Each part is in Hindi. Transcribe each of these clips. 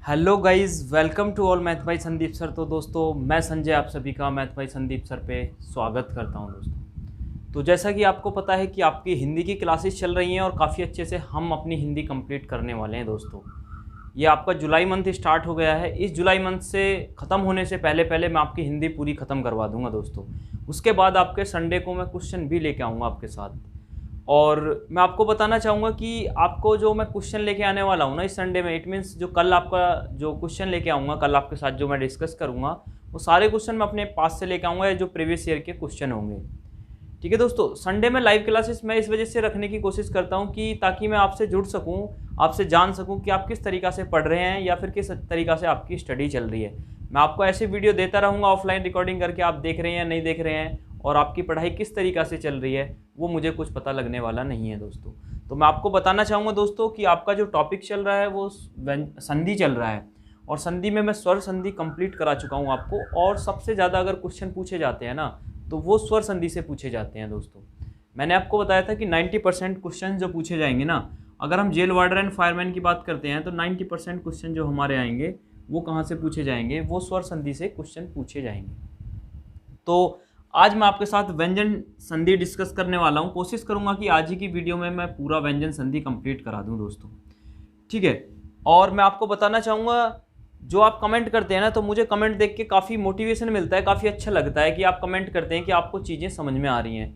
Hello guys, welcome to all math by Sandeep sir. तो दोस्तों, मैं संजय आप सभी का मैथ बाई संदीप सर पे स्वागत करता हूं दोस्तों। तो जैसा कि आपको पता है कि आपकी हिंदी की क्लासेस चल रही हैं और काफ़ी अच्छे से हम अपनी हिंदी कंप्लीट करने वाले हैं दोस्तों। ये आपका जुलाई मंथ स्टार्ट हो गया है। इस जुलाई मंथ से ख़त्म होने से पहले पहले मैं आपकी हिंदी पूरी ख़त्म करवा दूंगा दोस्तों। उसके बाद आपके संडे को मैं क्वेश्चन भी लेके आऊँगा आपके साथ। और मैं आपको बताना चाहूँगा कि आपको जो मैं क्वेश्चन लेके आने वाला हूँ ना इस संडे में, इट मीन्स जो कल आपका जो क्वेश्चन लेके आऊँगा, कल आपके साथ जो मैं डिस्कस करूँगा, वो सारे क्वेश्चन मैं अपने पास से लेके आऊँगा जो प्रीवियस ईयर के क्वेश्चन होंगे। ठीक है दोस्तों, संडे में लाइव क्लासेस मैं इस वजह से रखने की कोशिश करता हूँ कि ताकि मैं आपसे जुड़ सकूँ, आपसे जान सकूँ कि आप किस तरीक़ा से पढ़ रहे हैं या फिर किस तरीक़ा से आपकी स्टडी चल रही है। मैं आपको ऐसे वीडियो देता रहूँगा ऑफलाइन रिकॉर्डिंग करके, आप देख रहे हैं या नहीं देख रहे हैं और आपकी पढ़ाई किस तरीक़ा से चल रही है वो मुझे कुछ पता लगने वाला नहीं है दोस्तों। तो मैं आपको बताना चाहूँगा दोस्तों कि आपका जो टॉपिक चल रहा है वो संधि चल रहा है और संधि में मैं स्वर संधि कंप्लीट करा चुका हूँ आपको। और सबसे ज़्यादा अगर क्वेश्चन पूछे जाते हैं ना तो वो स्वर संधि से पूछे जाते हैं दोस्तों। मैंने आपको बताया था कि 90% क्वेश्चन जो पूछे जाएंगे ना, अगर हम जेल वार्डर एंड फायरमैन की बात करते हैं तो 90% क्वेश्चन जो हमारे आएंगे वो कहाँ से पूछे जाएंगे, वो स्वर संधि से क्वेश्चन पूछे जाएंगे। तो आज मैं आपके साथ व्यंजन संधि डिस्कस करने वाला हूँ। कोशिश करूँगा कि आज ही की वीडियो में मैं पूरा व्यंजन संधि कंप्लीट करा दूँ दोस्तों। ठीक है, और मैं आपको बताना चाहूँगा, जो आप कमेंट करते हैं ना, तो मुझे कमेंट देख के काफ़ी मोटिवेशन मिलता है, काफ़ी अच्छा लगता है कि आप कमेंट करते हैं कि आपको चीज़ें समझ में आ रही हैं।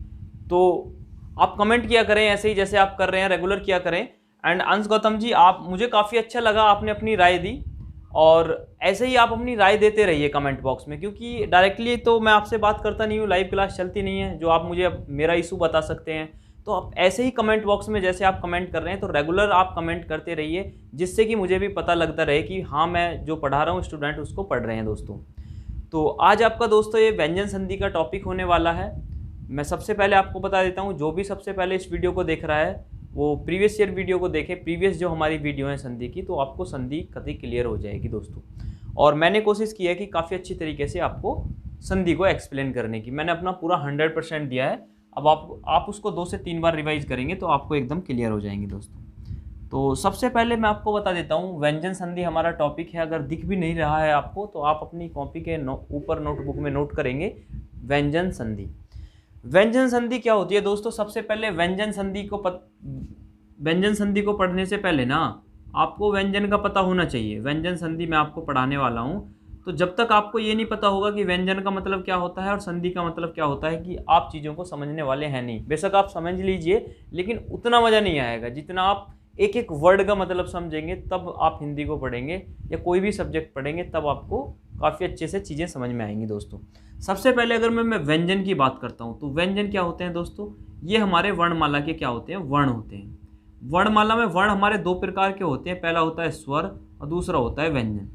तो आप कमेंट किया करें ऐसे ही जैसे आप कर रहे हैं, रेगुलर किया करें। एंड अंश गौतम जी, आप मुझे काफ़ी अच्छा लगा, आपने अपनी राय दी और ऐसे ही आप अपनी राय देते रहिए कमेंट बॉक्स में, क्योंकि डायरेक्टली तो मैं आपसे बात करता नहीं हूँ, लाइव क्लास चलती नहीं है जो आप मुझे मेरा इशू बता सकते हैं। तो आप ऐसे ही कमेंट बॉक्स में जैसे आप कमेंट कर रहे हैं तो रेगुलर आप कमेंट करते रहिए, जिससे कि मुझे भी पता लगता रहे कि हाँ, मैं जो पढ़ा रहा हूँ स्टूडेंट उसको पढ़ रहे हैं दोस्तों। तो आज आपका दोस्तों ये व्यंजन संधि का टॉपिक होने वाला है। मैं सबसे पहले आपको बता देता हूँ, जो भी सबसे पहले इस वीडियो को देख रहा है वो प्रीवियस ईयर वीडियो को देखे, प्रीवियस जो हमारी वीडियो है संधि की, तो आपको संधि कभी क्लियर हो जाएगी दोस्तों। और मैंने कोशिश की है कि काफ़ी अच्छी तरीके से आपको संधि को एक्सप्लेन करने की, मैंने अपना पूरा 100% दिया है। अब आप उसको 2 से 3 बार रिवाइज करेंगे तो आपको एकदम क्लियर हो जाएंगे दोस्तों। तो सबसे पहले मैं आपको बता देता हूँ, व्यंजन संधि हमारा टॉपिक है। अगर दिख भी नहीं रहा है आपको तो आप अपनी कॉपी के ऊपर नोटबुक में नोट करेंगे व्यंजन संधि। व्यंजन संधि क्या होती है दोस्तों? सबसे पहले व्यंजन संधि को पढ़ने से पहले ना आपको व्यंजन का पता होना चाहिए। व्यंजन संधि मैं आपको पढ़ाने वाला हूँ, तो जब तक आपको ये नहीं पता होगा कि व्यंजन का मतलब क्या होता है और संधि का मतलब क्या होता है, कि आप चीज़ों को समझने वाले हैं नहीं। बेशक आप समझ लीजिए, लेकिन उतना मज़ा नहीं आएगा जितना आप एक एक वर्ड का मतलब समझेंगे, तब आप हिंदी को पढ़ेंगे या कोई भी सब्जेक्ट पढ़ेंगे, तब आपको काफ़ी अच्छे से चीज़ें समझ में आएंगी दोस्तों। सबसे पहले अगर मैं व्यंजन की बात करता हूँ तो व्यंजन क्या होते हैं दोस्तों? ये हमारे वर्णमाला के क्या होते हैं? वर्ण होते हैं। वर्णमाला में वर्ण हमारे 2 प्रकार के होते हैं, पहला होता है स्वर और दूसरा होता है व्यंजन।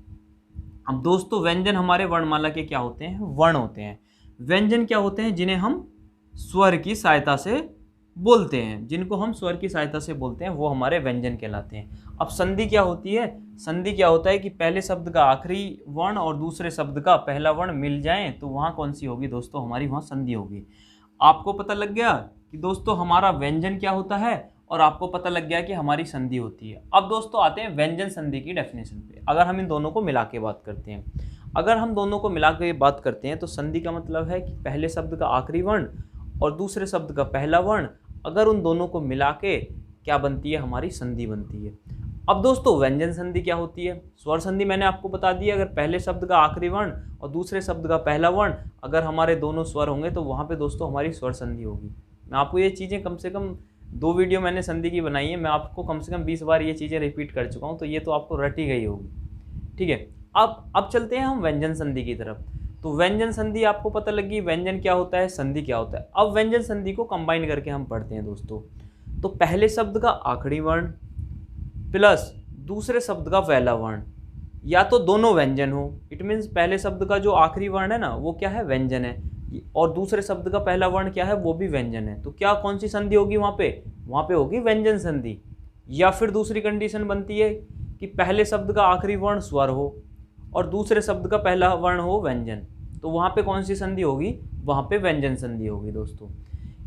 अब दोस्तों, व्यंजन हमारे वर्णमाला के क्या होते हैं? वर्ण होते हैं। व्यंजन क्या होते हैं? जिन्हें हम स्वर की सहायता से बोलते हैं, जिनको हम स्वर की सहायता से बोलते हैं, वो हमारे व्यंजन कहलाते हैं। अब संधि क्या होती है? संधि क्या होता है कि पहले शब्द का आखिरी वर्ण और दूसरे शब्द का पहला वर्ण मिल जाएं तो वहाँ कौन सी होगी दोस्तों? हमारी वहाँ संधि होगी। आपको पता लग गया कि दोस्तों हमारा व्यंजन क्या होता है और आपको पता लग गया कि हमारी संधि होती है। अब दोस्तों आते हैं व्यंजन संधि की डेफिनेशन पे। अगर हम इन दोनों को मिला के बात करते हैं, तो संधि का मतलब है कि पहले शब्द का आखिरी वर्ण और दूसरे शब्द का पहला वर्ण, अगर उन दोनों को मिला के क्या बनती है? हमारी संधि बनती है। अब दोस्तों, व्यंजन संधि क्या होती है? स्वर संधि मैंने आपको बता दी, अगर पहले शब्द का आखिरी वर्ण और दूसरे शब्द का पहला वर्ण अगर हमारे दोनों स्वर होंगे तो वहाँ पे दोस्तों हमारी स्वर संधि होगी। मैं आपको ये चीज़ें कम से कम 2 वीडियो मैंने संधि की बनाई है, मैं आपको कम से कम 20 बार ये चीज़ें रिपीट कर चुका हूँ, तो ये तो आपको रट ही गई होगी। ठीक है, अब चलते हैं हम व्यंजन संधि की तरफ। तो व्यंजन संधि आपको पता लगी, व्यंजन क्या होता है, संधि क्या होता है। अब व्यंजन संधि को कंबाइन करके हम पढ़ते हैं दोस्तों। तो पहले शब्द का आखिरी वर्ण प्लस दूसरे शब्द का पहला वर्ण, या तो दोनों व्यंजन हो, इट मीन्स पहले शब्द का जो आखिरी वर्ण है ना वो क्या है? व्यंजन है, और दूसरे शब्द का पहला वर्ण क्या है? वो भी व्यंजन है। तो क्या कौन सी संधि होगी वहाँ पे होगी व्यंजन संधि। या फिर दूसरी कंडीशन बनती है कि पहले शब्द का आखिरी वर्ण स्वर हो और दूसरे शब्द का पहला वर्ण हो व्यंजन, तो वहाँ पे कौन सी संधि होगी? वहाँ पे व्यंजन संधि होगी दोस्तों।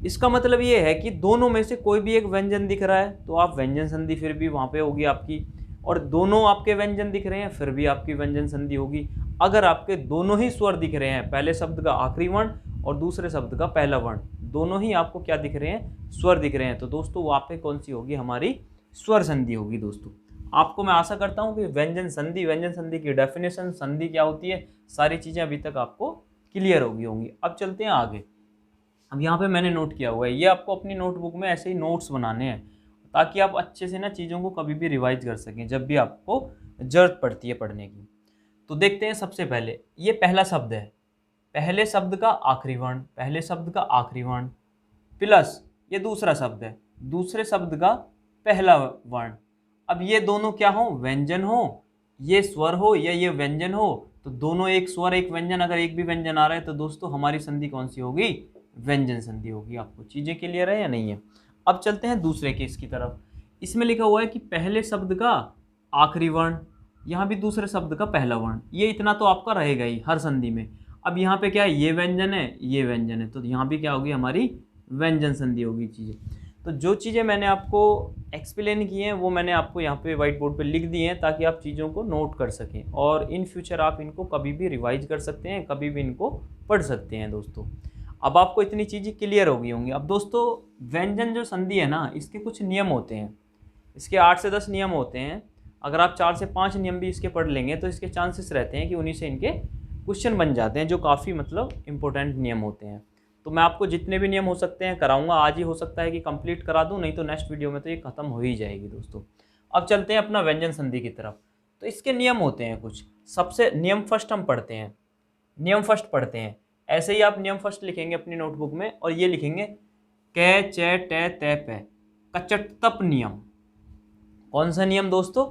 इसका मतलब ये है कि दोनों में से कोई भी एक व्यंजन दिख रहा है तो आप व्यंजन संधि फिर भी वहाँ पे होगी आपकी, और दोनों आपके व्यंजन दिख रहे हैं फिर भी आपकी व्यंजन संधि होगी। अगर आपके दोनों ही स्वर दिख रहे हैं, पहले शब्द का आखिरी वर्ण और दूसरे शब्द का पहला वर्ण, दोनों ही आपको क्या दिख रहे हैं, स्वर दिख रहे हैं, तो दोस्तों वहाँ पे कौन सी होगी, हमारी स्वर संधि होगी। दोस्तों आपको मैं आशा करता हूँ कि व्यंजन संधि की डेफिनेशन, संधि क्या होती है, सारी चीज़ें अभी तक आपको क्लियर होंगी। अब चलते हैं आगे। अब यहाँ पे मैंने नोट किया हुआ है, ये आपको अपनी नोटबुक में ऐसे ही नोट्स बनाने हैं ताकि आप अच्छे से ना चीज़ों को कभी भी रिवाइज कर सकें जब भी आपको जरूरत पड़ती है पढ़ने की। तो देखते हैं, सबसे पहले ये पहला शब्द है, पहले शब्द का आखिरी वर्ण, पहले शब्द का आखिरी वर्ण प्लस ये दूसरा शब्द है, दूसरे शब्द का पहला वर्ण। अब ये दोनों क्या हो, व्यंजन हो, ये स्वर हो या ये व्यंजन हो, तो दोनों एक स्वर एक व्यंजन, अगर एक भी व्यंजन आ रहा है तो दोस्तों हमारी संधि कौन सी होगी, व्यंजन संधि होगी। आपको चीजें क्लियर है या नहीं है। अब चलते हैं दूसरे केस की तरफ। इसमें लिखा हुआ है कि पहले शब्द का आखिरी वर्ण, यहाँ भी दूसरे शब्द का पहला वर्ण, ये इतना तो आपका रहेगा ही हर संधि में। अब यहाँ पे क्या है, ये व्यंजन है ये व्यंजन है, तो यहाँ भी क्या होगी, हमारी व्यंजन संधि होगी चीज़ें। तो जो चीज़ें मैंने आपको एक्सप्लेन की हैं वो मैंने आपको यहाँ पे व्हाइट बोर्ड पे लिख दी हैं ताकि आप चीज़ों को नोट कर सकें और इन फ्यूचर आप इनको कभी भी रिवाइज कर सकते हैं, कभी भी इनको पढ़ सकते हैं। दोस्तों अब आपको इतनी चीज़ें क्लियर हो गई होंगी। अब दोस्तों व्यंजन जो संधि है ना, इसके कुछ नियम होते हैं, इसके 8 से 10 नियम होते हैं। अगर आप 4 से 5 नियम भी इसके पढ़ लेंगे तो इसके चांसेस रहते हैं कि उन्हीं से इनके क्वेश्चन बन जाते हैं, जो काफ़ी मतलब इंपॉर्टेंट नियम होते हैं। तो मैं आपको जितने भी नियम हो सकते हैं कराऊंगा, आज ही हो सकता है कि कंप्लीट करा दूं, नहीं तो नेक्स्ट वीडियो में तो ये खत्म हो ही जाएगी। दोस्तों अब चलते हैं अपना व्यंजन संधि की तरफ। तो इसके नियम होते हैं कुछ, सबसे नियम फर्स्ट हम पढ़ते हैं, नियम फर्स्ट पढ़ते हैं। ऐसे ही आप नियम फर्स्ट लिखेंगे अपनी नोटबुक में और ये लिखेंगे कै चे टे ते पे, कचटतप नियम। कौन सा नियम दोस्तों,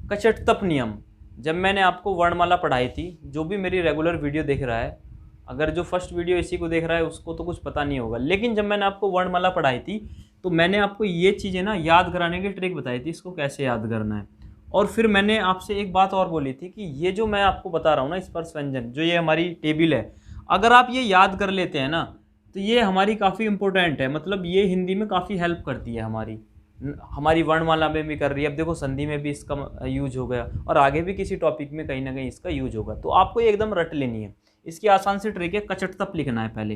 कचटतप नियम। जब मैंने आपको वर्णमाला पढ़ाई थी, जो भी मेरी रेगुलर वीडियो देख रहा है, अगर जो फर्स्ट वीडियो इसी को देख रहा है उसको तो कुछ पता नहीं होगा, लेकिन जब मैंने आपको वर्णमाला पढ़ाई थी तो मैंने आपको ये चीज़ें ना याद कराने की ट्रिक बताई थी, इसको कैसे याद करना है। और फिर मैंने आपसे एक बात और बोली थी कि ये जो मैं आपको बता रहा हूँ ना, स्पर्श व्यंजन, जो ये हमारी टेबल है, अगर आप ये याद कर लेते हैं ना तो ये हमारी काफ़ी इंपॉर्टेंट है, मतलब ये हिंदी में काफ़ी हेल्प करती है हमारी वर्णमाला में भी कर रही है। अब देखो संधि में भी इसका यूज हो गया और आगे भी किसी टॉपिक में कहीं ना कहीं इसका यूज होगा, तो आपको ये एकदम रट लेनी है। इसकी आसान सी ट्रिक है, कचटतप लिखना है पहले,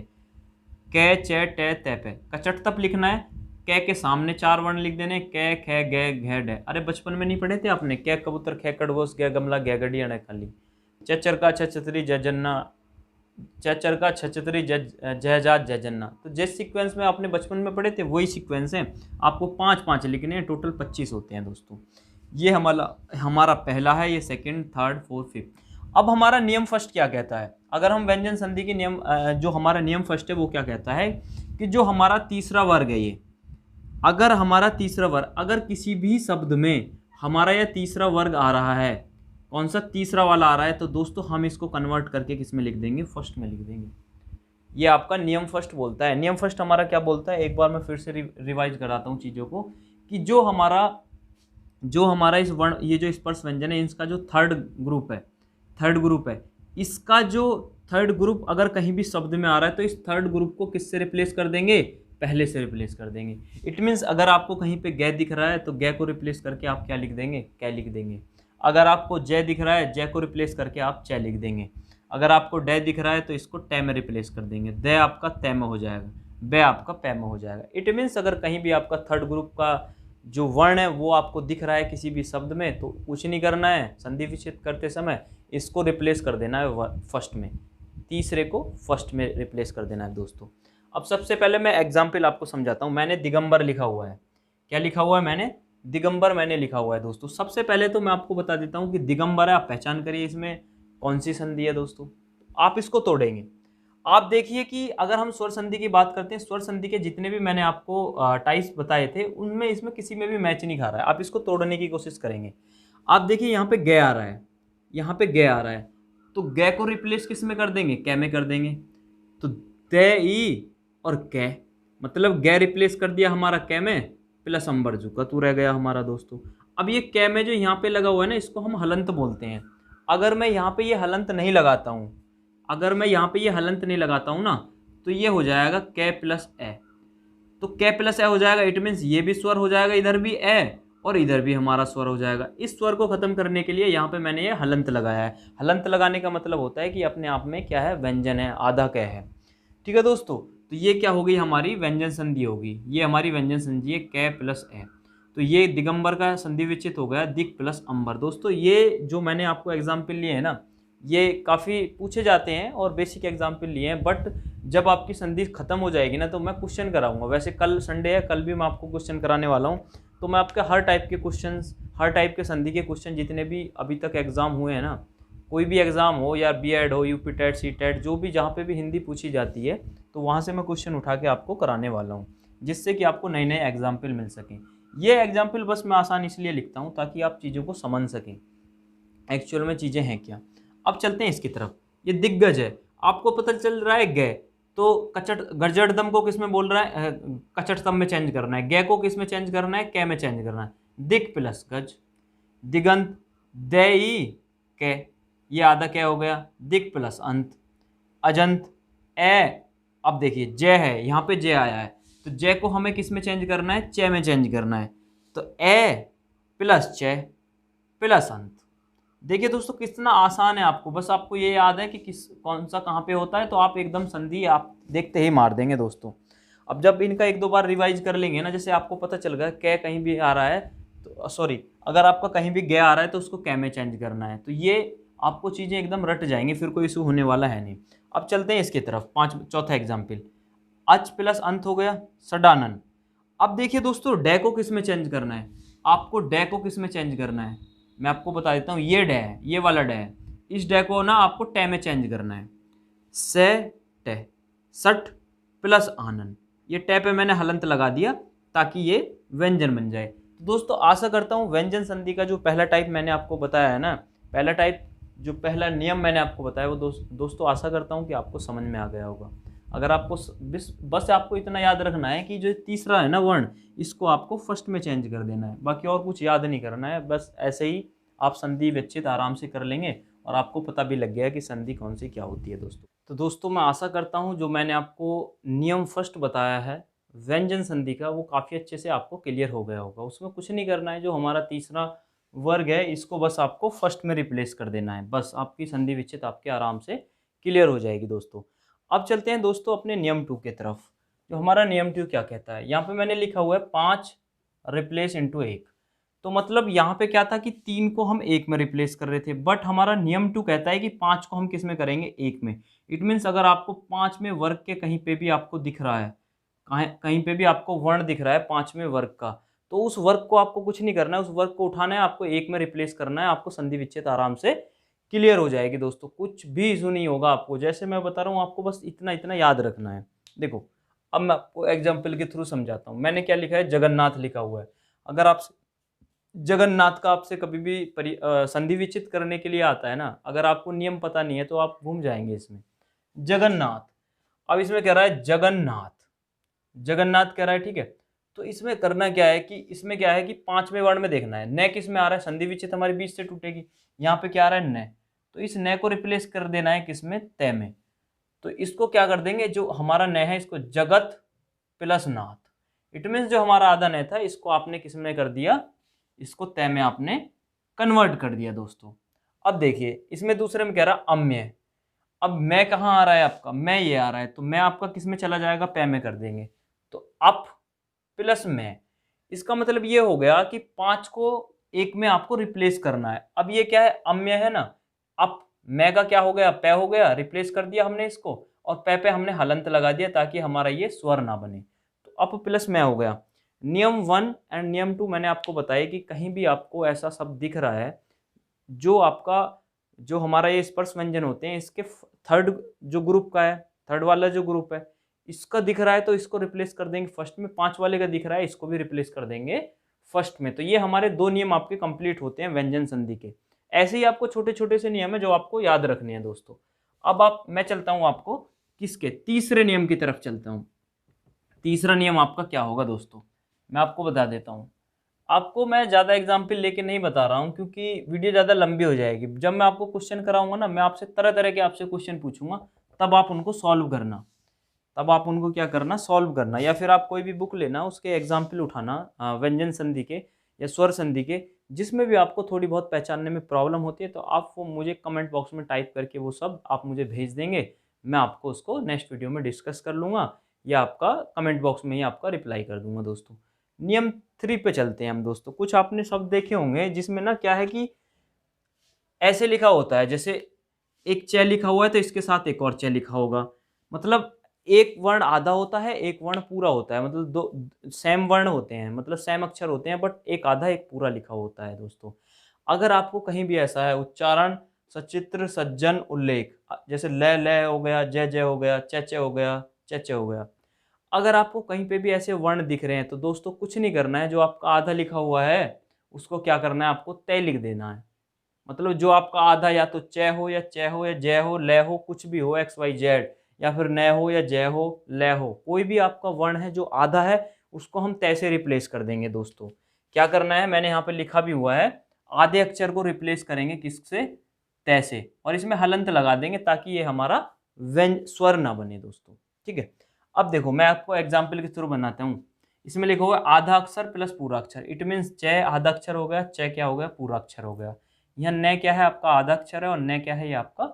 कै चे टे ते पे, कचटतप लिखना है। कै के सामने 4 वर्ण लिख देने, कै खे गे घे डे। अरे बचपन में नहीं पढ़े थे आपने, कै कबूतर खे खड़गोश गे गमला गे गड़ी अणे खाली, चचर का छछत्री जजन्ना, चचर का छछत्री जहजात जजन्ना। तो जिस सीक्वेंस में आपने बचपन में पढ़े थे वही सीक्वेंस है, आपको 5-5 लिखने हैं, टोटल 25 होते हैं। दोस्तों ये हमारा पहला है, ये सेकंड, थर्ड, फोर्थ, फिफ्थ। अब हमारा नियम फर्स्ट क्या कहता है, अगर हम व्यंजन संधि के नियम, जो हमारा नियम फर्स्ट है वो क्या कहता है कि जो हमारा तीसरा वर्ग है, ये अगर हमारा तीसरा वर्ग, अगर किसी भी शब्द में हमारा यह तीसरा वर्ग आ रहा है, कौन सा तीसरा वाला आ रहा है, तो दोस्तों हम इसको कन्वर्ट करके किस में लिख देंगे, फर्स्ट में लिख देंगे। ये आपका नियम फर्स्ट बोलता है। नियम फर्स्ट हमारा क्या बोलता है, एक बार मैं फिर से रिवाइज कराता हूँ चीज़ों को, कि जो हमारा इस वर्ण, ये जो स्पर्श व्यंजन है, इसका जो थर्ड ग्रुप है, इसका जो थर्ड ग्रुप अगर कहीं भी शब्द में आ रहा है तो इस थर्ड ग्रुप को किससे रिप्लेस कर देंगे, पहले से रिप्लेस कर देंगे। इट मीन्स अगर आपको कहीं पे गे दिख रहा है तो गे को रिप्लेस करके आप क्या लिख देंगे, कै लिख देंगे। अगर आपको जय दिख रहा है, जय को रिप्लेस करके आप च लिख देंगे। अगर आपको डे दिख रहा है तो इसको टे में रिप्लेस कर देंगे, दे आपका तय में हो जाएगा, बे आपका पै में हो जाएगा। इट मीन्स अगर कहीं भी आपका थर्ड ग्रुप का जो वर्ण है वो आपको दिख रहा है किसी भी शब्द में, तो कुछ नहीं करना है, संधि विच्छेद करते समय इसको रिप्लेस कर देना है फर्स्ट में, तीसरे को फर्स्ट में रिप्लेस कर देना है। दोस्तों अब सबसे पहले मैं एग्जाम्पल आपको समझाता हूँ। मैंने दिगंबर लिखा हुआ है, क्या लिखा हुआ है, मैंने दिगंबर मैंने लिखा हुआ है। दोस्तों सबसे पहले तो मैं आपको बता देता हूँ कि दिगंबर है, आप पहचान करिए इसमें कौन सी संधि है। दोस्तों आप इसको तोड़ेंगे, आप देखिए कि अगर हम स्वर संधि की बात करते हैं, स्वर संधि के जितने भी मैंने आपको टाइप्स बताए थे उनमें इसमें किसी में भी मैच नहीं खा रहा है। आप इसको तोड़ने की कोशिश करेंगे। आप देखिए यहाँ पे गे आ रहा है, यहाँ पे गे आ रहा है, तो गे को रिप्लेस किस में कर देंगे, कै में कर देंगे। तो दे ई और कै, मतलब गे रिप्लेस कर दिया हमारा कै में, प्लस अंबर झुका तू रह गया हमारा। दोस्तों अब ये कै में जो यहाँ पे लगा हुआ है ना, इसको हम हलंत बोलते हैं। अगर मैं यहाँ पे ये हलंत नहीं लगाता हूँ, अगर मैं यहाँ पे ये हलंत नहीं लगाता हूँ ना, तो ये हो जाएगा कै प्लस ए। तो कै प्लस ए हो जाएगा, इट मीन्स ये भी स्वर हो जाएगा, इधर भी ए और इधर भी हमारा स्वर हो जाएगा। इस स्वर को खत्म करने के लिए यहाँ पे मैंने ये हलंत लगाया है। हलंत लगाने का मतलब होता है कि अपने आप में क्या है, व्यंजन है, आधा क है। ठीक है दोस्तों, तो ये क्या हो गई, हमारी व्यंजन संधि होगी। ये हमारी व्यंजन संधि है क प्लस ए। तो ये दिगंबर का संधि विच्छेद हो गया दिक प्लस अंबर। दोस्तों ये जो मैंने आपको एग्जाम्पल लिए हैं ना, ये काफ़ी पूछे जाते हैं और बेसिक एग्जाम्पल लिए हैं, बट जब आपकी संधि खत्म हो जाएगी ना तो मैं क्वेश्चन कराऊंगा। वैसे कल संडे है, कल भी मैं आपको क्वेश्चन कराने वाला हूँ। तो मैं आपके हर टाइप के क्वेश्चंस, हर टाइप के संधि के क्वेश्चन जितने भी अभी तक एग्जाम हुए हैं ना, कोई भी एग्जाम हो या बीएड हो, यूपी टेट, सी टेट, जो भी जहाँ पे भी हिंदी पूछी जाती है तो वहाँ से मैं क्वेश्चन उठा के आपको कराने वाला हूँ, जिससे कि आपको नए नए एग्जाम्पल मिल सकें। ये एग्जाम्पल बस मैं आसान इसलिए लिखता हूँ ताकि आप चीज़ों को समझ सकें एक्चुअल में चीज़ें हैं क्या। अब चलते हैं इसकी तरफ। ये दिग्गज है, आपको पता चल रहा है गय, तो कचट गजड़दम को किस में बोल रहा है, कचटतम में चेंज करना है। गय को किस में चेंज करना है, कै में चेंज करना है। दिक प्लस गज, दिगंत दई कै, ये आधा क्या हो गया, दिक प्लस अंत, अजंत ए। अब देखिए जय है, यहाँ पे जय आया है, तो जय को हमें किस में चेंज करना है, चे में चेंज करना है। तो ए प्लस चे प्लस अंत। देखिए दोस्तों कितना आसान है, आपको बस आपको ये याद है कि किस कौन सा कहाँ पे होता है, तो आप एकदम संधि आप देखते ही मार देंगे दोस्तों। अब जब इनका एक दो बार रिवाइज कर लेंगे ना, जैसे आपको पता चल गया कै कहीं भी आ रहा है तो सॉरी, अगर आपका कहीं भी गे आ रहा है तो उसको कै में चेंज करना है, तो ये आपको चीज़ें एकदम रट जाएंगी, फिर कोई इशू होने वाला है नहीं। अब चलते हैं इसकी तरफ, चौथा एग्जाम्पल, अच प्लस अंत हो गया सडानन। अब देखिए दोस्तों डे को किस में चेंज करना है, आपको डे को किस में चेंज करना है, मैं आपको बता देता हूँ। ये डे है, ये वाला डे है, इस डे को ना आपको टे में चेंज करना है। से टे, सठ प्लस आनन, ये टे पे मैंने हलंत लगा दिया ताकि ये व्यंजन बन जाए। तो दोस्तों आशा करता हूँ व्यंजन संधि का जो पहला टाइप मैंने आपको बताया है ना, पहला टाइप जो पहला नियम मैंने आपको बताया वो दोस्तों आशा करता हूँ कि आपको समझ में आ गया होगा। अगर आपको बस आपको इतना याद रखना है कि जो तीसरा है ना वर्ण, इसको आपको फर्स्ट में चेंज कर देना है, बाकी और कुछ याद नहीं करना है। बस ऐसे ही आप संधि विच्छेद आराम से कर लेंगे और आपको पता भी लग गया कि संधि कौन सी क्या होती है दोस्तों। तो दोस्तों मैं आशा करता हूँ जो मैंने आपको नियम फर्स्ट बताया है व्यंजन संधि का, वो काफ़ी अच्छे से आपको क्लियर हो गया होगा। उसमें कुछ नहीं करना है, जो हमारा तीसरा वर्ग है इसको बस आपको फर्स्ट में रिप्लेस कर देना है, बस आपकी संधि विच्छेद आपके आराम से क्लियर हो जाएगी दोस्तों। अब चलते हैं दोस्तों अपने नियम 2 के तरफ। जो हमारा नियम 2 क्या कहता है, यहाँ पे मैंने लिखा हुआ है 5 रिप्लेस इंटू 1। तो मतलब यहाँ पे क्या था कि 3 को हम 1 में रिप्लेस कर रहे थे, बट हमारा नियम 2 कहता है कि 5 को हम किस में करेंगे, 1 में। इट मीन्स अगर आपको 5 में वर्ग के कहीं पे भी आपको दिख रहा है, कहीं पे भी आपको वर्ण दिख रहा है 5वें वर्ग का, तो उस वर्ग को आपको कुछ नहीं करना है, उस वर्ग को उठाना है, आपको 1 में रिप्लेस करना है, आपको संधि विच्छेद आराम से क्लियर हो जाएगी दोस्तों। कुछ भी इशू नहीं होगा आपको, जैसे मैं बता रहा हूँ आपको बस इतना इतना याद रखना है। देखो अब मैं आपको एग्जाम्पल के थ्रू समझाता हूँ। मैंने क्या लिखा है, जगन्नाथ लिखा हुआ है। अगर आप जगन्नाथ का आपसे कभी भी संधि विच्छेद करने के लिए आता है ना, अगर आपको नियम पता नहीं है तो आप घूम जाएंगे इसमें। जगन्नाथ, अब इसमें कह रहा है जगन्नाथ, जगन्नाथ कह रहा है, ठीक है। तो इसमें करना क्या है कि इसमें क्या है कि 5वें वर्ण में देखना है, न किस में आ रहा है, संधि विच्छेद हमारे बीच से टूटेगी। यहाँ पे क्या आ रहा है, न, तो इस न को रिप्लेस कर देना है किस में, तय में। तो इसको क्या कर देंगे, जो हमारा न है इसको जगत प्लस नाथ। इट मीन्स जो हमारा आधा न था इसको आपने किस में कर दिया, इसको तय में आपने कन्वर्ट कर दिया दोस्तों। अब देखिए इसमें दूसरे में कह रहा अम्य। अब मैं कहाँ आ रहा है आपका, मैं ये आ रहा है, तो मैं आपका किस में चला जाएगा, पै में कर देंगे। तो अप प्लस में, इसका मतलब ये हो गया कि 5 को 1 में आपको रिप्लेस करना है। अब ये क्या है, अम्य है ना, अप मैं का क्या हो गया, पै हो गया, रिप्लेस कर दिया हमने इसको, और पै पे हमने हलंत लगा दिया ताकि हमारा ये स्वर ना बने। तो अप प्लस मैं हो गया। नियम 1 एंड नियम 2 मैंने आपको बताया कि कहीं भी आपको ऐसा शब्द दिख रहा है जो आपका, जो हमारा ये स्पर्श व्यंजन होते हैं इसके थर्ड जो ग्रुप का है, थर्ड वाला जो ग्रुप है इसका दिख रहा है तो इसको रिप्लेस कर देंगे फर्स्ट में। 5 वाले का दिख रहा है इसको भी रिप्लेस कर देंगे फर्स्ट में। तो ये हमारे 2 नियम आपके कंप्लीट होते हैं व्यंजन संधि के। ऐसे ही आपको छोटे छोटे से नियम है जो आपको याद रखने हैं दोस्तों। अब मैं चलता हूँ आपको किसके, तीसरे नियम की तरफ चलता हूँ। तीसरा नियम आपका क्या होगा दोस्तों, मैं आपको बता देता हूँ। आपको मैं ज़्यादा एग्जाम्पल लेके नहीं बता रहा हूँ क्योंकि वीडियो ज़्यादा लंबी हो जाएगी। जब मैं आपको क्वेश्चन कराऊंगा ना, मैं आपसे तरह तरह के आपसे क्वेश्चन पूछूंगा, तब आप उनको सॉल्व करना, तब आप उनको क्या करना, सॉल्व करना। या फिर आप कोई भी बुक लेना, उसके एग्जाम्पल उठाना व्यंजन संधि के, या स्वर संधि के, जिसमें भी आपको थोड़ी बहुत पहचानने में प्रॉब्लम होती है तो आप वो मुझे कमेंट बॉक्स में टाइप करके वो सब आप मुझे भेज देंगे, मैं आपको उसको नेक्स्ट वीडियो में डिस्कस कर लूँगा या आपका कमेंट बॉक्स में ही आपका रिप्लाई कर दूँगा दोस्तों। नियम 3 पे चलते हैं हम दोस्तों। कुछ आपने शब्द देखे होंगे जिसमें ना क्या है कि ऐसे लिखा होता है, जैसे एक च लिखा हुआ है तो इसके साथ एक और च लिखा होगा। मतलब एक वर्ण आधा होता है, एक वर्ण पूरा होता है, मतलब दो सेम वर्ण होते हैं, मतलब सेम अक्षर होते हैं, बट एक आधा एक पूरा लिखा होता है दोस्तों। अगर आपको कहीं भी ऐसा है उच्चारण, सचित्र, सज्जन, उल्लेख, जैसे ल ल हो गया, ज ज हो गया, च हो गया, च हो गया। अगर आपको कहीं पे भी ऐसे वर्ण दिख रहे हैं तो दोस्तों कुछ नहीं करना है, जो आपका आधा लिखा हुआ है उसको क्या करना है, आपको तय लिख देना है। मतलब जो आपका आधा या तो च हो या च हो या ज हो, ल हो, कुछ भी हो, एक्स वाई जेड, या फिर न हो या ज हो, ल हो, कोई भी आपका वर्ण है जो आधा है उसको हम तय से रिप्लेस कर देंगे दोस्तों। क्या करना है, मैंने यहाँ पे लिखा भी हुआ है, आधे अक्षर को रिप्लेस करेंगे किससे, तय से, और इसमें हलंत लगा देंगे ताकि ये हमारा स्वर ना बने दोस्तों। ठीक है, अब देखो मैं आपको एग्जाम्पल के थ्रू बनाता हूँ। इसमें लिखा हुआ आधा अक्षर प्लस पूरा अक्षर, इट मीन्स च आधा अक्षर हो गया, च क्या हो गया, पूरा अक्षर हो गया। यहाँ न क्या है, आपका आधा अक्षर है, और न क्या है, ये आपका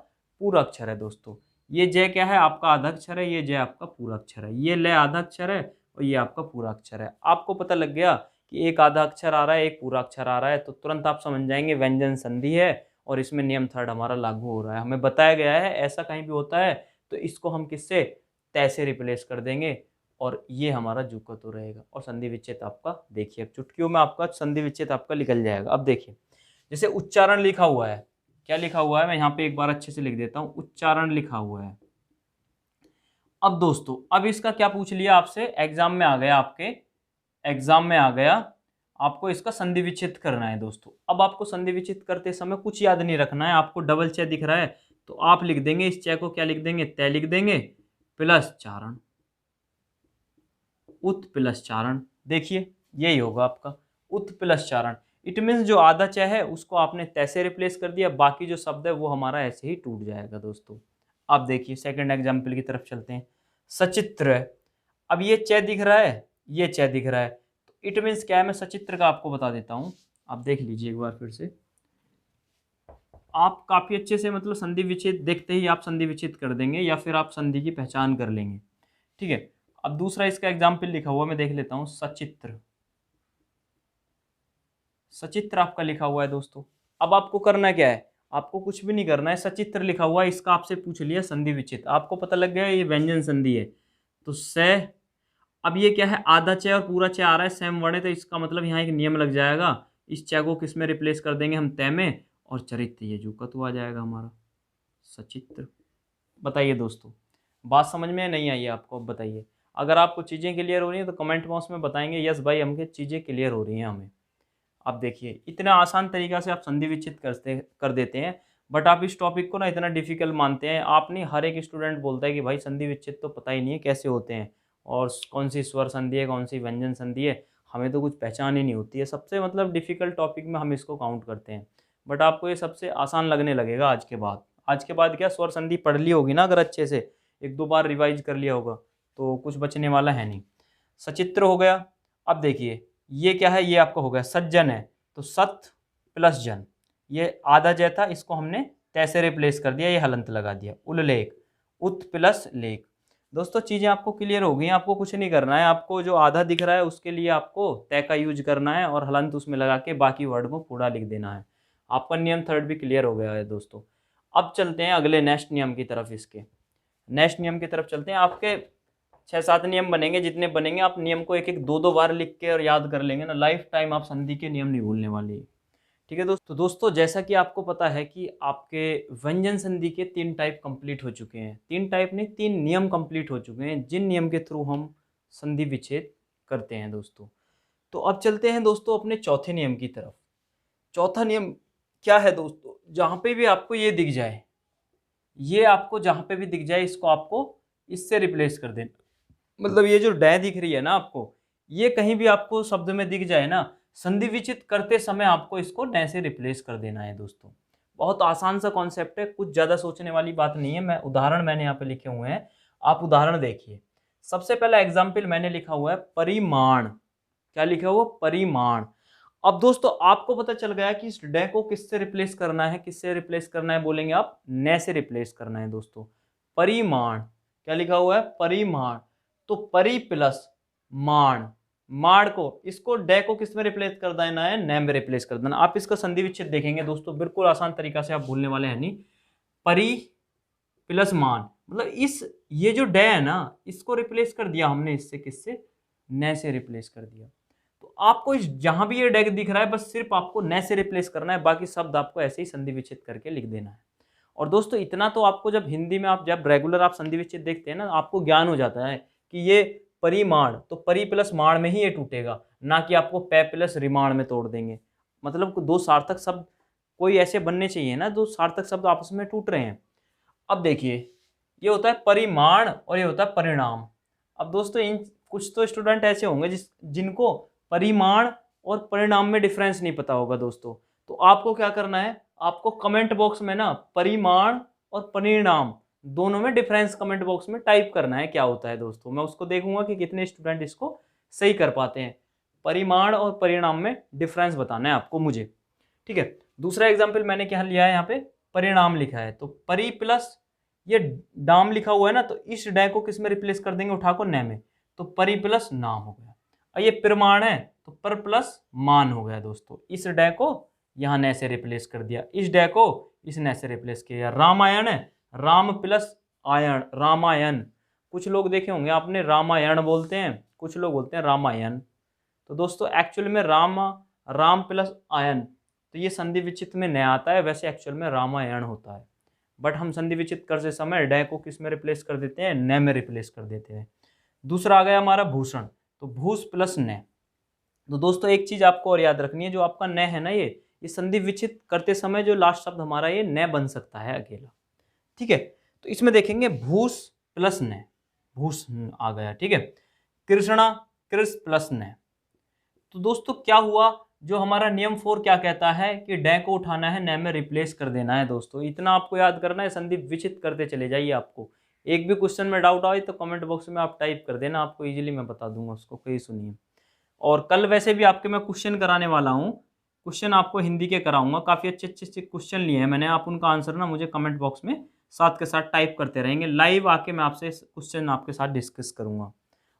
पूरा अक्षर है दोस्तों। ये ज क्या है, आपका आधा अक्षर है, ये ज आपका पूरा अक्षर है। ये ल आधा अक्षर है और ये आपका पूरा अक्षर है। आपको पता लग गया कि एक आधा अक्षर आ रहा है, एक पूरा अक्षर आ रहा है, तो तुरंत आप समझ जाएंगे व्यंजन संधि है और इसमें नियम 3 हमारा लागू हो रहा है। हमें बताया गया है ऐसा कहीं भी होता है तो इसको हम किससे, तय से रिप्लेस कर देंगे और ये हमारा जुका तो रहेगा। और संधि विच्छेद आपका देखिए, अब चुटकियों में आपका संधि विच्छेद आपका निकल जाएगा। अब देखिए, जैसे उच्चारण लिखा हुआ है, क्या लिखा हुआ है, मैं यहाँ पे एक बार अच्छे से लिख देता हूँ, उच्चारण लिखा हुआ है। अब दोस्तों, अब इसका क्या पूछ लिया आपसे, एग्जाम में आ गया, आपके एग्जाम में आ गया, आपको इसका संधि विच्छेद करना है दोस्तों। अब आपको संधि विच्छेद करते समय कुछ याद नहीं रखना है, आपको डबल च दिख रहा है तो आप लिख देंगे, इस च को क्या लिख देंगे, तय लिख देंगे, प्लस चारण, उत प्लस चारण। देखिए यही होगा आपका उत प्लस चारण। इट मीन्स जो आधा च है उसको आपने तय से रिप्लेस कर दिया, बाकी जो शब्द है वो हमारा ऐसे ही टूट जाएगा दोस्तों। अब देखिए सेकंड एग्जाम्पल की तरफ चलते हैं। सचित्र, अब ये च दिख रहा है, ये च दिख रहा है, तो इट मीन्स क्या है, मैं सचित्र का आपको बता देता हूँ। आप देख लीजिए एक बार फिर से, आप काफी अच्छे से मतलब संधि विच्छेद देखते ही आप संधि विच्छेद कर देंगे या फिर आप संधि की पहचान कर लेंगे। ठीक है, अब दूसरा इसका एग्जाम्पल लिखा हुआ मैं देख लेता हूँ, सचित्र। सचित्र आपका लिखा हुआ है दोस्तों। अब आपको करना क्या है, आपको कुछ भी नहीं करना है, सचित्र लिखा हुआ है, इसका आपसे पूछ लिया संधि विच्छेद, आपको पता लग गया ये व्यंजन संधि है तो स। अब ये क्या है, आधा च और पूरा च आ रहा है, सेम वर्ण है, तो इसका मतलब यहाँ एक नियम लग जाएगा, इस च को किस में रिप्लेस कर देंगे हम, तय में, और चरित्र ये जू का तो आ जाएगा हमारा सचित्र। बताइए दोस्तों, बात समझ में नहीं आई है आपको, अब बताइए। अगर आपको चीज़ें क्लियर हो रही हैं तो कमेंट बॉक्स में बताएंगे यस भाई हमके चीज़ें क्लियर हो रही हैं हमें। अब देखिए इतना आसान तरीका से आप संधि विच्छेद कर देते हैं, बट आप इस टॉपिक को ना इतना डिफिकल्ट मानते हैं। आप नहीं, हर एक स्टूडेंट बोलता है कि भाई संधि विच्छेद तो पता ही नहीं है कैसे होते हैं, और कौन सी स्वर संधि है, कौन सी व्यंजन संधि है, हमें तो कुछ पहचान ही नहीं होती है। सबसे मतलब डिफिकल्ट टॉपिक में हम इसको काउंट करते हैं, बट आपको ये सबसे आसान लगने लगेगा आज के बाद। आज के बाद क्या, स्वर संधि पढ़ ली होगी ना, अगर अच्छे से 1-2 बार रिवाइज कर लिया होगा तो कुछ बचने वाला है नहीं। सचित्र हो गया। अब देखिए ये क्या है, ये आपका हो गया सज्जन है, तो सत प्लस जन, ये आधा जय था, इसको हमने तय से रिप्लेस कर दिया, ये हलंत लगा दिया। उल्लेख, उत प्लस लेख। दोस्तों चीज़ें आपको क्लियर हो गई हैं, आपको कुछ नहीं करना है, आपको जो आधा दिख रहा है उसके लिए आपको तय का यूज करना है और हलंत उसमें लगा के बाकी वर्ड को पूरा लिख देना है। आपका नियम 3 भी क्लियर हो गया है दोस्तों। अब चलते हैं अगले नेक्स्ट नियम की तरफ। इसके नेक्स्ट नियम की तरफ चलते हैं। आपके 6-7 नियम बनेंगे, जितने बनेंगे आप नियम को 1-1 2-2 बार लिख के और याद कर लेंगे ना, लाइफ टाइम आप संधि के नियम नहीं भूलने वाले। ठीक है दोस्तों। दोस्तों जैसा कि आपको पता है कि आपके व्यंजन संधि के 3 टाइप कंप्लीट हो चुके हैं, 3 टाइप नहीं 3 नियम कंप्लीट हो चुके हैं, जिन नियम के थ्रू हम संधि विच्छेद करते हैं दोस्तों। तो अब चलते हैं दोस्तों अपने चौथे नियम की तरफ। चौथा नियम क्या है दोस्तों, जहाँ पे भी आपको ये दिख जाए, ये आपको जहाँ पे भी दिख जाए इसको आपको इससे रिप्लेस कर देना। मतलब ये जो डै दिख रही है ना आपको, ये कहीं भी आपको शब्द में दिख जाए ना, संधि विच्छेद करते समय आपको इसको डै से रिप्लेस कर देना है दोस्तों। बहुत आसान सा कॉन्सेप्ट है, कुछ ज़्यादा सोचने वाली बात नहीं है। मैं उदाहरण मैंने यहाँ पे लिखे हुए हैं, आप उदाहरण देखिए। सबसे पहला एग्जाम्पल मैंने लिखा हुआ है परिमाण। क्या लिखा हुआ, परिमाण। अब दोस्तों आपको पता चल गया कि इस डे को किससे रिप्लेस करना है, किससे रिप्लेस करना है, बोलेंगे आप ने से रिप्लेस करना है दोस्तों। परिमाण, क्या लिखा हुआ है, परिमाण, तो परि प्लस माण, माण को, इसको डे को किस में रिप्लेस कर देना है, ने में रिप्लेस कर देना। आप इसका संधि विच्छेद देखेंगे दोस्तों, बिल्कुल आसान तरीका से आप भूलने वाले हैं नहीं। परि प्लस मान, मतलब इस ये जो डे है ना, इसको रिप्लेस कर दिया हमने इससे, किससे, ने से रिप्लेस कर दिया। तो आपको इस जहां भी ये डे दिख रहा है बस सिर्फ आपको ने से रिप्लेस करना है, बाकी शब्द आपको ऐसे ही संधि विच्छेद करके लिख देना है। और दोस्तों इतना तो आपको जब हिंदी में आप जब रेगुलर आप संधि विच्छेद देखते हैं ना, आपको ज्ञान हो जाता है कि ये परिमाण, तो परि प्लस माण में ही ये टूटेगा, ना कि आपको पे प्लस रिमाण में तोड़ देंगे। मतलब दो सार्थक शब्द कोई ऐसे बनने चाहिए ना, दो सार्थक शब्द आपस में टूट रहे हैं। अब देखिए, ये होता है परिमाण और ये होता है परिणाम। अब दोस्तों इन कुछ तो स्टूडेंट ऐसे होंगे जिनको परिमाण और परिणाम में डिफरेंस नहीं पता होगा दोस्तों। तो आपको क्या करना है, आपको कमेंट बॉक्स में ना परिमाण और परिणाम दोनों में डिफरेंस कमेंट बॉक्स में टाइप करना है, क्या होता है दोस्तों। मैं उसको देखूंगा कि कितने स्टूडेंट इसको सही कर पाते हैं। परिमाण और परिणाम में डिफरेंस बताना है आपको मुझे, ठीक है। दूसरा एग्जाम्पल मैंने क्या लिया है, यहाँ पे परिणाम लिखा है, तो परि प्लस ये डाम लिखा हुआ है ना, तो इस डे को किस में रिप्लेस कर देंगे, उठा को ने में, तो परि प्लस नाम हो गया। और ये प्रमाण है तो पर प्लस मान हो गया दोस्तों। इस डे को यहाँ ने से रिप्लेस कर दिया, इस डे को इस ने से रिप्लेस किया। रामायण है, राम प्लस आयन, रामायण। कुछ लोग देखे होंगे आपने रामायण बोलते हैं, कुछ लोग बोलते हैं रामायण। तो दोस्तों एक्चुअल में राम प्लस आयन, तो ये संधि विच्छेद में न आता है, वैसे एक्चुअल में रामायण होता है। बट हम संधि विच्छेद करते समय डे को किस में रिप्लेस कर देते हैं, ने में रिप्लेस कर देते हैं। दूसरा आ गया हमारा भूषण, तो भूष प्लस ने। तो दोस्तों एक चीज आपको और याद रखनी है, जो आपका ने है ना, ये संधि विच्छेद करते समय जो लास्ट शब्द हमारा ये ने बन सकता है अकेला, ठीक है। तो इसमें देखेंगे भूष प्लस ने, भूष आ गया, ठीक है। कृष्णा, कृष प्लस ने। तो दोस्तों क्या हुआ, जो हमारा नियम 4 क्या कहता है कि डे को उठाना है, ने में रिप्लेस कर देना है दोस्तों। इतना आपको याद करना है, संधि विच्छेद करते चले जाइए। आपको एक भी क्वेश्चन में डाउट आए तो कमेंट बॉक्स में आप टाइप कर देना, आपको इजीली मैं बता दूंगा उसको, कोई सुनिए। और कल वैसे भी आपके मैं क्वेश्चन कराने वाला हूँ, क्वेश्चन आपको हिंदी के कराऊंगा, काफ़ी अच्छे अच्छे क्वेश्चन लिए हैं मैंने। आप उनका आंसर ना मुझे कमेंट बॉक्स में साथ के साथ टाइप करते रहेंगे, लाइव आके मैं आपसे क्वेश्चन आपके साथ डिस्कस करूँगा।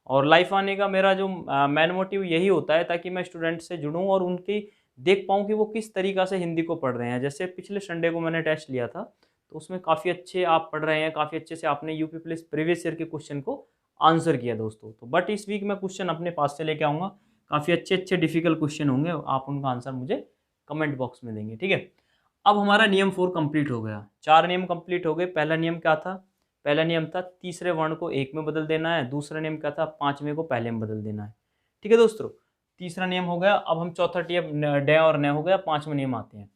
और लाइव आने का मेरा जो मेन मोटिव यही होता है, ताकि मैं स्टूडेंट से जुड़ूँ और उनकी देख पाऊँ कि वो किस तरीक़ा से हिंदी को पढ़ रहे हैं। जैसे पिछले संडे को मैंने टेस्ट लिया था, तो उसमें काफ़ी अच्छे आप पढ़ रहे हैं, काफ़ी अच्छे से आपने यूपी पुलिस प्रीवियस ईयर के क्वेश्चन को आंसर किया दोस्तों। तो बट इस वीक मैं क्वेश्चन अपने पास से लेके आऊँगा, काफ़ी अच्छे अच्छे डिफिकल्ट क्वेश्चन होंगे, आप उनका आंसर मुझे कमेंट बॉक्स में देंगे, ठीक है। अब हमारा नियम 4 कंप्लीट हो गया, 4 नियम कंप्लीट हो गए। पहला नियम क्या था, पहला नियम था तीसरे वर्ण को एक में बदल देना है। दूसरा नियम क्या था, पांचवें को पहले में बदल देना है, ठीक है दोस्तों। तीसरा नियम हो गया। अब हम चौथा डे और न हो गया, पांचवें नियम आते हैं।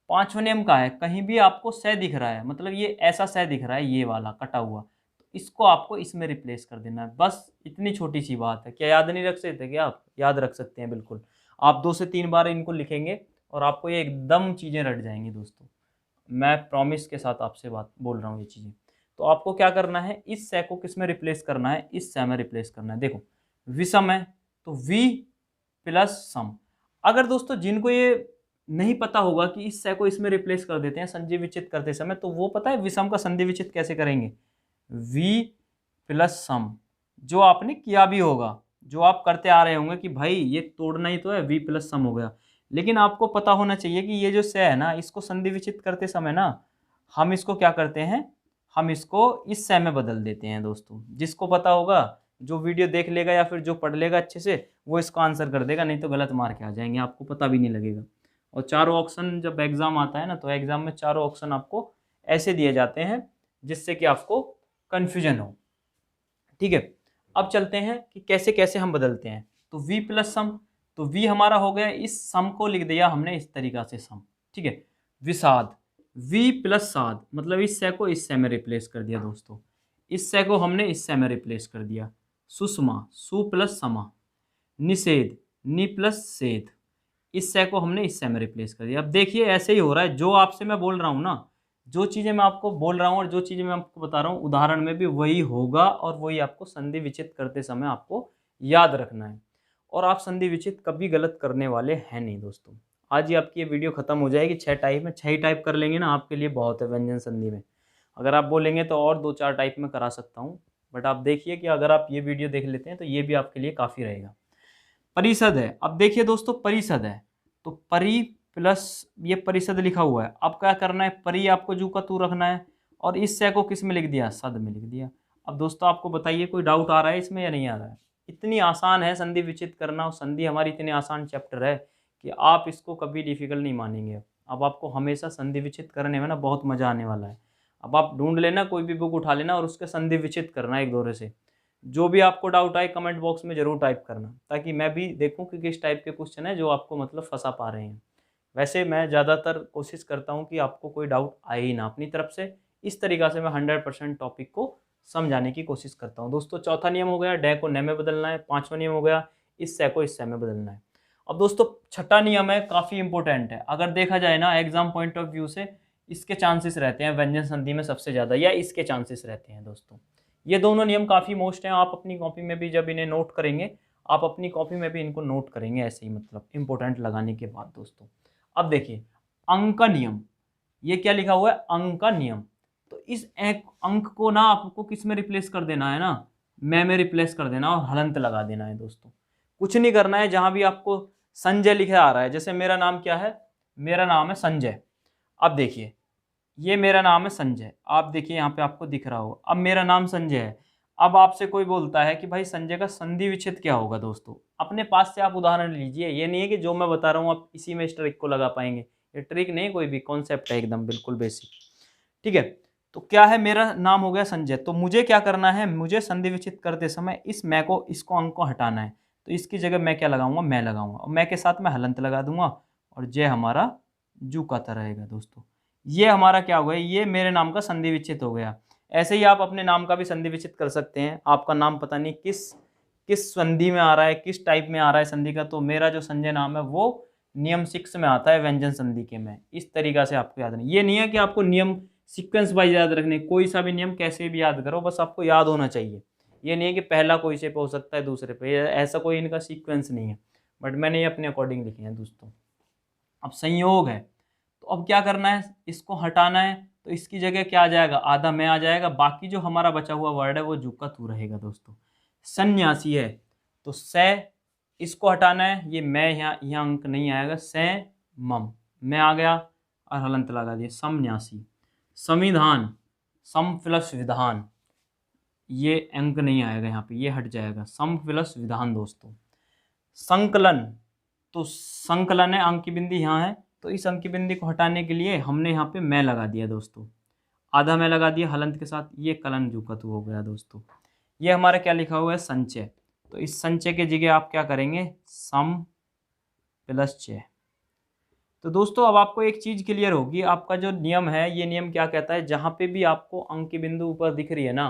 पांचवा नियम का है, कहीं भी आपको से दिख रहा है, मतलब ये ऐसा से दिख रहा है, ये वाला कटा हुआ, तो इसको आपको इसमें रिप्लेस कर देना है। बस इतनी छोटी सी बात है। क्या याद नहीं रख सकते, क्या आप याद रख सकते हैं, बिल्कुल। आप 2 से 3 बार इनको लिखेंगे और आपको ये एकदम चीज़ें रट जाएंगी दोस्तों, मैं प्रॉमिस के साथ आपसे बात बोल रहा हूँ ये चीज़ें। तो आपको क्या करना है, इस से को किस में रिप्लेस करना है, इस से में रिप्लेस करना है। देखो विषम है तो वी प्लस सम। अगर दोस्तों जिनको ये नहीं पता होगा कि इस से को इसमें रिप्लेस कर देते हैं संधि विच्छेद करते समय, तो वो पता है विषम का संधि विच्छेद कैसे करेंगे, वी प्लस सम। जो आपने किया भी होगा, जो आप करते आ रहे होंगे कि भाई ये तोड़ना ही तो है, वी प्लस सम हो गया। लेकिन आपको पता होना चाहिए कि ये जो से है ना, इसको संधि विच्छेद करते समय ना हम इसको क्या करते हैं, हम इसको इस से में बदल देते हैं दोस्तों। जिसको पता होगा, जो वीडियो देख लेगा या फिर जो पढ़ लेगा अच्छे से, वो इसको आंसर कर देगा, नहीं तो गलत मार्क आ जाएंगे, आपको पता भी नहीं लगेगा। और चारों ऑप्शन जब एग्जाम आता है ना, तो एग्जाम में चारों ऑप्शन आपको ऐसे दिए जाते हैं जिससे कि आपको कन्फ्यूजन हो, ठीक है। अब चलते हैं कि कैसे कैसे हम बदलते हैं। तो v प्लस सम, तो v हमारा हो गया, इस सम को लिख दिया हमने इस तरीका से सम, ठीक है। विषाद, v प्लस साद, मतलब इस से को इस से में रिप्लेस कर दिया दोस्तों, इस से को हमने इस से में रिप्लेस कर दिया। सुषमा, सु प्लस समा। निषेध, नि प्लस सेध, इस से को हमने इस से में रिप्लेस कर दिया। अब देखिए ऐसे ही हो रहा है, जो आपसे मैं बोल रहा हूँ ना, जो चीज़ें मैं आपको बोल रहा हूँ और जो चीज़ें मैं आपको बता रहा हूँ, उदाहरण में भी वही होगा और वही आपको संधि विच्छेद करते समय आपको याद रखना है। और आप संधि विच्छेद कभी गलत करने वाले हैं नहीं दोस्तों। आज ही आपकी ये वीडियो खत्म हो जाएगी। 6 टाइप में 6 ही टाइप कर लेंगे ना, आपके लिए बहुत है व्यंजन संधि में। अगर आप बोलेंगे तो और 2-4 टाइप में करा सकता हूँ, बट आप देखिए कि अगर आप ये वीडियो देख लेते हैं तो ये भी आपके लिए काफ़ी रहेगा। परिषद है, अब देखिए दोस्तों परिषद है, तो परि प्लस ये परिषद लिखा हुआ है। अब क्या करना है, परि आपको जू का तू रखना है और इस से को किस में लिख दिया, सद में लिख दिया। अब दोस्तों आपको बताइए कोई डाउट आ रहा है इसमें या नहीं आ रहा है? इतनी आसान है संधि विच्छेद करना, और संधि हमारी इतनी आसान चैप्टर है कि आप इसको कभी डिफिकल्ट नहीं मानेंगे। अब आपको हमेशा संधि विच्छेद करने में ना बहुत मज़ा आने वाला है। अब आप ढूंढ लेना, कोई भी बुक उठा लेना और उसके संधि विच्छेद करना एक दौरे से। जो भी आपको डाउट आए कमेंट बॉक्स में ज़रूर टाइप करना, ताकि मैं भी देखूं कि किस टाइप के क्वेश्चन है जो आपको मतलब फंसा पा रहे हैं। वैसे मैं ज़्यादातर कोशिश करता हूं कि आपको कोई डाउट आए ही ना अपनी तरफ से। इस तरीक़ा से मैं 100% टॉपिक को समझाने की कोशिश करता हूं दोस्तों। चौथा नियम हो गया, डे को न में बदलना है। 5वां नियम हो गया, इस से को इस से में बदलना है। अब दोस्तों छठा नियम है, काफ़ी इंपॉर्टेंट है। अगर देखा जाए ना एग्जाम पॉइंट ऑफ व्यू से, इसके चांसेस रहते हैं व्यंजन संधि में सबसे ज़्यादा, या इसके चांसेस रहते हैं दोस्तों। ये दोनों नियम काफ़ी मोस्ट हैं। आप अपनी कॉपी में भी जब इन्हें नोट करेंगे, आप अपनी कॉपी में भी इनको नोट करेंगे ऐसे ही, मतलब इंपॉर्टेंट लगाने के बाद दोस्तों। अब देखिए अंक का नियम, ये क्या लिखा हुआ है, अंक का नियम। तो इस अंक को ना आपको किस में रिप्लेस कर देना है ना, मैं में रिप्लेस कर देना और हलंत लगा देना है दोस्तों। कुछ नहीं करना है, जहां भी आपको संजय लिखा आ रहा है, जैसे मेरा नाम क्या है, मेरा नाम है संजय। अब देखिए ये मेरा नाम है संजय, आप देखिए यहाँ पे आपको दिख रहा हो, अब मेरा नाम संजय है। अब आपसे कोई बोलता है कि भाई संजय का संधि विच्छेद क्या होगा दोस्तों, अपने पास से आप उदाहरण लीजिए। ये नहीं है कि जो मैं बता रहा हूँ आप इसी में इस ट्रिक को लगा पाएंगे, ये ट्रिक नहीं, कोई भी कॉन्सेप्ट है एकदम बिल्कुल बेसिक। ठीक है, तो क्या है, मेरा नाम हो गया संजय, तो मुझे क्या करना है, मुझे संधि विच्छेद करते समय इस मैं को, इसको अंक को हटाना है। तो इसकी जगह मैं क्या लगाऊंगा, मैं लगाऊंगा, और मैं के साथ मैं हलंत लगा दूंगा और जय हमारा जू का तरह रहेगा दोस्तों। ये हमारा क्या हो गया, ये मेरे नाम का संधि विच्छेद हो गया। ऐसे ही आप अपने नाम का भी संधि विच्छेद कर सकते हैं। आपका नाम पता नहीं किस किस संधि में आ रहा है, किस टाइप में आ रहा है संधि का, तो मेरा जो संजय नाम है वो नियम 6 में आता है व्यंजन संधि के में। इस तरीका से आपको याद नहीं, ये नहीं है कि आपको नियम सीक्वेंस वाइज याद रखने, कोई सा भी नियम कैसे भी याद करो, बस आपको याद होना चाहिए। ये नहीं है कि पहला कोई से पे हो सकता है दूसरे पे, ऐसा कोई इनका सीक्वेंस नहीं है, बट मैंने ये अपने अकॉर्डिंग लिखे हैं दोस्तों। अब संयोग है, तो अब क्या करना है, इसको हटाना है, तो इसकी जगह क्या आ जाएगा, आधा मैं आ जाएगा, बाकी जो हमारा बचा हुआ वर्ड है वो जू का तू रहेगा दोस्तों। सन्यासी है, तो से इसको हटाना है, ये मैं यहाँ अंक नहीं आएगा, से मम मैं आ गया और हलंत लगा दिया, समन्यासी। संविधान, सम प्लस विधान, ये अंक नहीं आएगा यहाँ पे, ये हट जाएगा, सम प्लस विधान दोस्तों। संकलन, तो संकलन है, अंक की बिंदी यहाँ है, तो इस अंक की बिंदी को हटाने के लिए हमने यहाँ पे मैं लगा दिया दोस्तों, आधा मैं लगा दिया हलंत के साथ, ये कलन जू का तू हो गया दोस्तों। ये हमारा क्या लिखा हुआ है, संचय, तो इस संचय के जगह आप क्या करेंगे, सम प्लस चय। तो दोस्तों अब आपको एक चीज़ क्लियर होगी, आपका जो नियम है, ये नियम क्या कहता है, जहाँ पे भी आपको अंक की बिंदु ऊपर दिख रही है ना,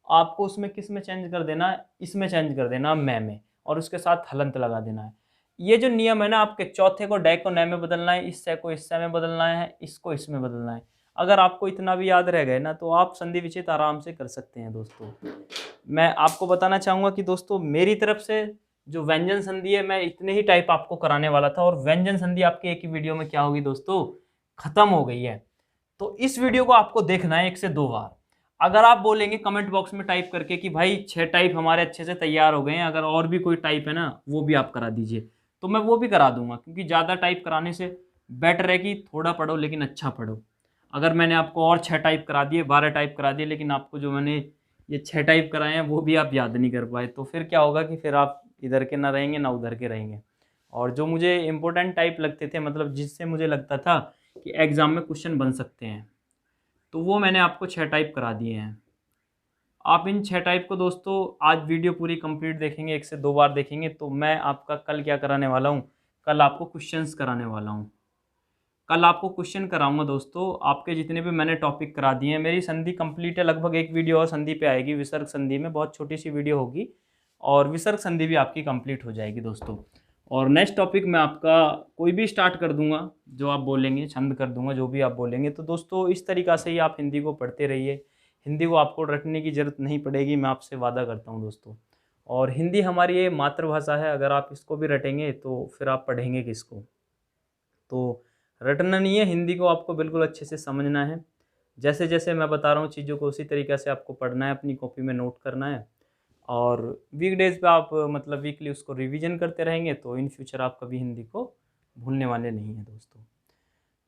आपको उसमें किस में चेंज कर देना है, इसमें चेंज कर देना मैं में, और उसके साथ हलंत लगा देना है। ये जो नियम है ना, आपके चौथे को डे को न में बदलना है, इस से को इस से में बदलना है, इसको इसमें बदलना है। अगर आपको इतना भी याद रह गए ना, तो आप संधि विच्छेद आराम से कर सकते हैं दोस्तों। मैं आपको बताना चाहूँगा कि दोस्तों मेरी तरफ से जो व्यंजन संधि है, मैं इतने ही टाइप आपको कराने वाला था, और व्यंजन संधि आपकी एक ही वीडियो में क्या होगी दोस्तों, खत्म हो गई है। तो इस वीडियो को आपको देखना है 1 से 2 बार। अगर आप बोलेंगे कमेंट बॉक्स में टाइप करके कि भाई 6 टाइप हमारे अच्छे से तैयार हो गए हैं, अगर और भी कोई टाइप है ना वो भी आप करा दीजिए, तो मैं वो भी करा दूंगा, क्योंकि ज़्यादा टाइप कराने से बेटर है कि थोड़ा पढ़ो लेकिन अच्छा पढ़ो। अगर मैंने आपको और 6 टाइप करा दिए, 12 टाइप करा दिए, लेकिन आपको जो मैंने ये 6 टाइप कराए हैं वो भी आप याद नहीं कर पाए, तो फिर क्या होगा कि फिर आप इधर के ना रहेंगे ना उधर के रहेंगे। और जो मुझे इम्पोर्टेंट टाइप लगते थे, मतलब जिससे मुझे लगता था कि एग्ज़ाम में क्वेश्चन बन सकते हैं, तो वो मैंने आपको 6 टाइप करा दिए हैं। आप इन 6 टाइप को दोस्तों आज वीडियो पूरी कंप्लीट देखेंगे, 1 से 2 बार देखेंगे, तो मैं आपका कल क्या कराने वाला हूँ, कल आपको क्वेश्चंस कराने वाला हूँ। कल आपको क्वेश्चन कराऊंगा दोस्तों, आपके जितने भी मैंने टॉपिक करा दिए हैं। मेरी संधि कंप्लीट है, लगभग एक वीडियो और संधि पे आएगी, विसर्ग संधि में बहुत छोटी सी वीडियो होगी, और विसर्ग संधि भी आपकी कंप्लीट हो जाएगी दोस्तों। और नेक्स्ट टॉपिक मैं आपका कोई भी स्टार्ट कर दूंगा, जो आप बोलेंगे, छंद कर दूंगा, जो भी आप बोलेंगे। तो दोस्तों इस तरीक़ा से ही आप हिंदी को पढ़ते रहिए, हिंदी को आपको रटने की ज़रूरत नहीं पड़ेगी, मैं आपसे वादा करता हूँ दोस्तों। और हिंदी हमारी ये मातृभाषा है, अगर आप इसको भी रटेंगे तो फिर आप पढ़ेंगे किसको। तो रटना नहीं है, हिंदी को आपको बिल्कुल अच्छे से समझना है। जैसे जैसे मैं बता रहा हूँ चीज़ों को उसी तरीक़े से आपको पढ़ना है, अपनी कॉपी में नोट करना है। और वीकडेज़ पे आप मतलब वीकली उसको रिवीजन करते रहेंगे तो इन फ्यूचर आप कभी हिंदी को भूलने वाले नहीं हैं दोस्तों।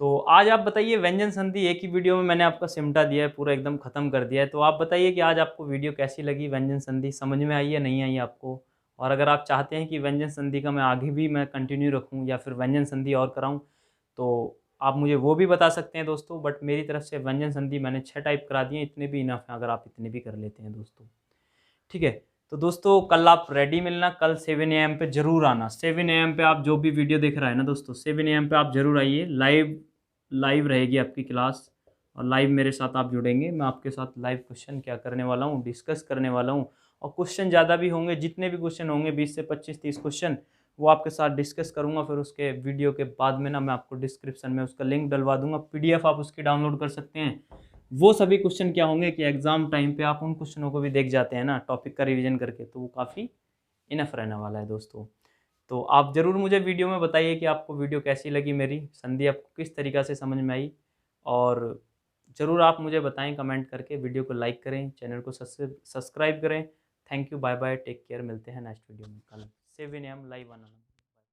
तो आज आप बताइए, व्यंजन संधि एक ही वीडियो में मैंने आपका सिमटा दिया है, पूरा एकदम ख़त्म कर दिया है। तो आप बताइए कि आज आपको वीडियो कैसी लगी, व्यंजन संधि समझ में आई या नहीं आई आपको? और अगर आप चाहते हैं कि व्यंजन संधि का मैं आगे भी मैं कंटिन्यू रखूँ या फिर व्यंजन संधि और कराऊँ, तो आप मुझे वो भी बता सकते हैं दोस्तों। बट मेरी तरफ से व्यंजन संधि मैंने 6 टाइप करा दिए, इतने भी इनफ हैं अगर आप इतने भी कर लेते हैं दोस्तों। ठीक है, तो दोस्तों कल आप रेडी मिलना, कल 7 AM पे ज़रूर आना। 7 AM पे आप जो भी वीडियो देख रहा है ना दोस्तों, 7 AM पे आप ज़रूर आइए। लाइव रहेगी आपकी क्लास और लाइव मेरे साथ आप जुड़ेंगे। मैं आपके साथ लाइव क्वेश्चन क्या करने वाला हूँ, डिस्कस करने वाला हूँ। और क्वेश्चन ज़्यादा भी होंगे, जितने भी क्वेश्चन होंगे 20 से 25-30 क्वेश्चन, वो आपके साथ डिस्कस करूँगा। फिर उसके वीडियो के बाद में ना मैं आपको डिस्क्रिप्शन में उसका लिंक डलवा दूँगा, PDF आप उसकी डाउनलोड कर सकते हैं। वो सभी क्वेश्चन क्या होंगे कि एग्ज़ाम टाइम पे आप उन क्वेश्चनों को भी देख जाते हैं ना टॉपिक का रिवीजन करके, तो वो काफ़ी इनफ रहने वाला है दोस्तों। तो आप ज़रूर मुझे वीडियो में बताइए कि आपको वीडियो कैसी लगी, मेरी संधि आपको किस तरीक़ा से समझ में आई। और ज़रूर आप मुझे बताएं कमेंट करके, वीडियो को लाइक करें, चैनल को सब्सक्राइब करें। Thank you, bye bye, take care, मिलते हैं नेक्स्ट वीडियो में कल 7 AM लाइव आना।